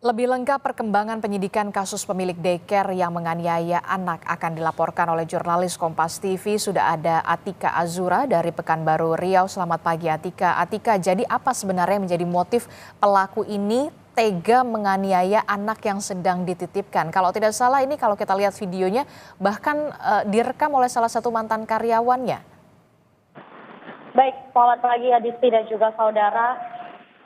Lebih lengkap perkembangan penyidikan kasus pemilik daycare yang menganiaya anak akan dilaporkan oleh jurnalis Kompas TV. Sudah ada Atika Azura dari Pekanbaru Riau. Selamat pagi Atika. Atika, jadi apa sebenarnya yang menjadi motif pelaku ini tega menganiaya anak yang sedang dititipkan? Kalau tidak salah ini kalau kita lihat videonya bahkan direkam oleh salah satu mantan karyawannya. Baik, selamat pagi Adisti dan juga saudara.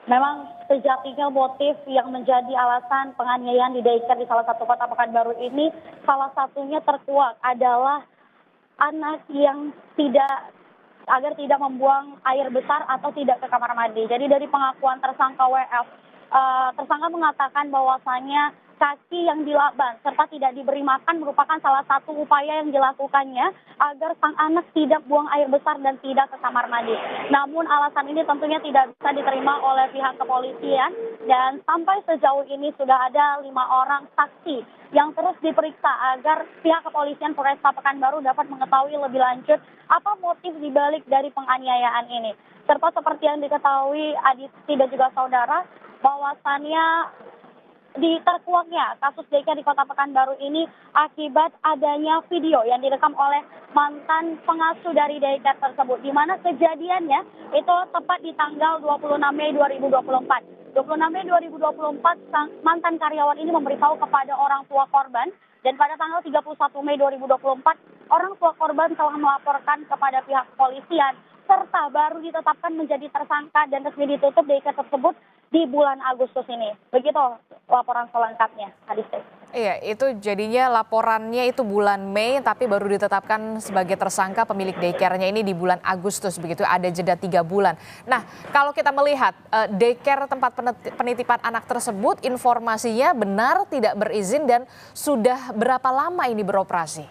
Memang sejatinya motif yang menjadi alasan penganiayaan di daycare di salah satu kota Pekanbaru ini, salah satunya terkuak adalah anak yang agar tidak membuang air besar atau tidak ke kamar mandi. Jadi dari pengakuan tersangka WF, tersangka mengatakan bahwasannya kaki yang dilaban serta tidak diberi makan merupakan salah satu upaya yang dilakukannya agar sang anak tidak buang air besar dan tidak ke kamar mandi. Namun alasan ini tentunya tidak bisa diterima oleh pihak kepolisian dan sampai sejauh ini sudah ada 5 orang saksi yang terus diperiksa agar pihak kepolisian Polresta Pekanbaru dapat mengetahui lebih lanjut apa motif dibalik dari penganiayaan ini. Serta seperti yang diketahui Adisti dan juga saudara, bahwasannya terkuaknya kasus daycare di kota Pekanbaru ini akibat adanya video yang direkam oleh mantan pengasuh dari daycare tersebut, di mana kejadiannya itu tepat di tanggal 26 Mei 2024. 26 Mei 2024 sang mantan karyawan ini memberitahu kepada orang tua korban, dan pada tanggal 31 Mei 2024 orang tua korban telah melaporkan kepada pihak kepolisian serta baru ditetapkan menjadi tersangka dan resmi ditutup daycare tersebut di bulan Agustus ini. Begitu laporan selengkapnya, Adisti. Iya, itu jadinya laporannya itu bulan Mei, tapi baru ditetapkan sebagai tersangka pemilik daycare-nya ini di bulan Agustus, begitu ada jeda 3 bulan. Nah, kalau kita melihat daycare tempat penitipan anak tersebut, informasinya benar tidak berizin dan sudah berapa lama ini beroperasi?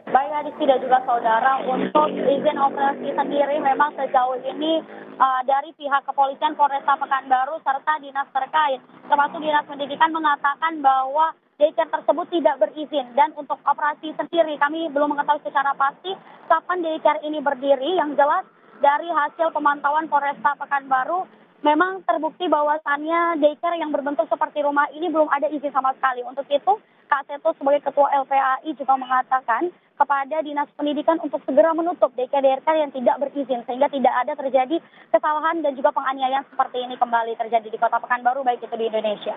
Baik Adisti dan juga saudara, untuk izin operasi sendiri memang sejauh ini dari pihak kepolisian Polresta Pekanbaru serta dinas terkait, termasuk dinas pendidikan mengatakan bahwa daycare tersebut tidak berizin, dan untuk operasi sendiri kami belum mengetahui secara pasti kapan daycare ini berdiri. Yang jelas dari hasil pemantauan Polresta Pekanbaru memang terbukti bahwasannya daycare yang berbentuk seperti rumah ini belum ada izin sama sekali. Untuk itu Kak Seto sebagai Ketua LPAI juga mengatakan kepada Dinas Pendidikan untuk segera menutup daycare yang tidak berizin sehingga tidak ada terjadi kesalahan dan juga penganiayaan seperti ini kembali terjadi di Kota Pekanbaru, baik itu di Indonesia.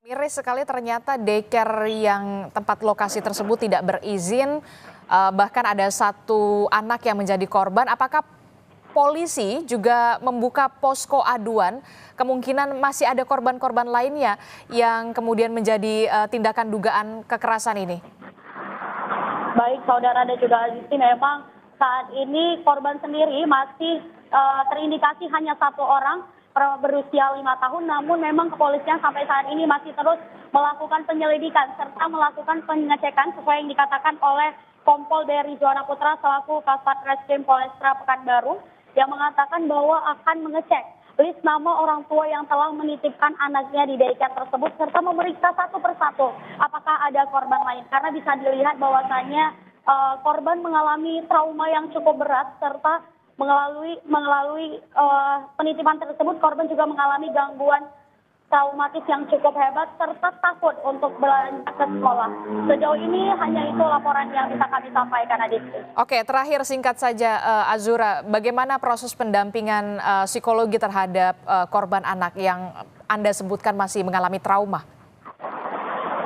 Miris sekali ternyata daycare yang tempat lokasi tersebut tidak berizin, bahkan ada satu anak yang menjadi korban. Apakah polisi juga membuka posko aduan, kemungkinan masih ada korban-korban lainnya yang kemudian menjadi tindakan dugaan kekerasan ini? Baik saudara dan juga Adisti, memang saat ini korban sendiri masih terindikasi hanya 1 orang berusia 5 tahun, namun memang kepolisian sampai saat ini masih terus melakukan penyelidikan serta melakukan pengecekan sesuai yang dikatakan oleh Kompol dari Juwana Putra selaku Kasat Reskrim Polresta Pekanbaru, yang mengatakan bahwa akan mengecek list nama orang tua yang telah menitipkan anaknya di daycare tersebut serta memeriksa satu persatu apakah ada korban lain, karena bisa dilihat bahwasannya korban mengalami trauma yang cukup berat serta melalui penitipan tersebut korban juga mengalami gangguan traumatis yang cukup hebat serta takut untuk beranjak ke sekolah. Sejauh ini hanya itu laporan yang bisa kami sampaikan, Adisti. Oke, terakhir singkat saja Azura, bagaimana proses pendampingan psikologi terhadap korban anak yang Anda sebutkan masih mengalami trauma?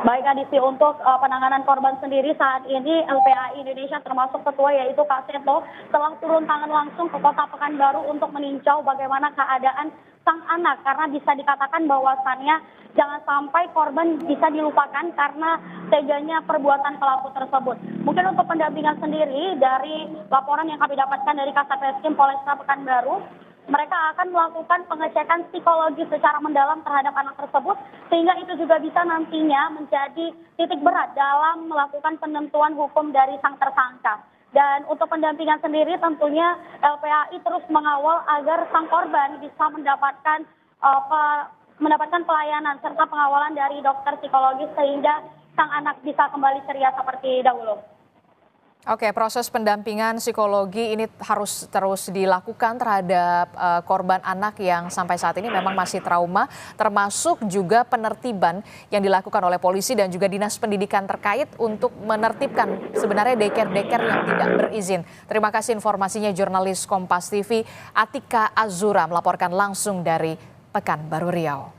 Baik Adisti, untuk penanganan korban sendiri saat ini LPAI Indonesia termasuk ketua yaitu Kak Seto telah turun tangan langsung ke Kota Pekanbaru untuk meninjau bagaimana keadaan sang anak, karena bisa dikatakan bahwasannya jangan sampai korban bisa dilupakan karena teganya perbuatan pelaku tersebut. Mungkin untuk pendampingan sendiri dari laporan yang kami dapatkan dari Kasat Reskrim Polresta Pekanbaru, mereka akan melakukan pengecekan psikologi secara mendalam terhadap anak tersebut sehingga itu juga bisa nantinya menjadi titik berat dalam melakukan penentuan hukum dari sang tersangka. Dan untuk pendampingan sendiri tentunya LPAI terus mengawal agar sang korban bisa mendapatkan pelayanan serta pengawalan dari dokter psikologis sehingga sang anak bisa kembali ceria seperti dahulu. Oke, proses pendampingan psikologi ini harus terus dilakukan terhadap korban anak yang sampai saat ini memang masih trauma, termasuk juga penertiban yang dilakukan oleh polisi dan juga dinas pendidikan terkait untuk menertibkan sebenarnya daycare-daycare yang tidak berizin. Terima kasih informasinya jurnalis Kompas TV Atika Azura melaporkan langsung dari Pekanbaru Riau.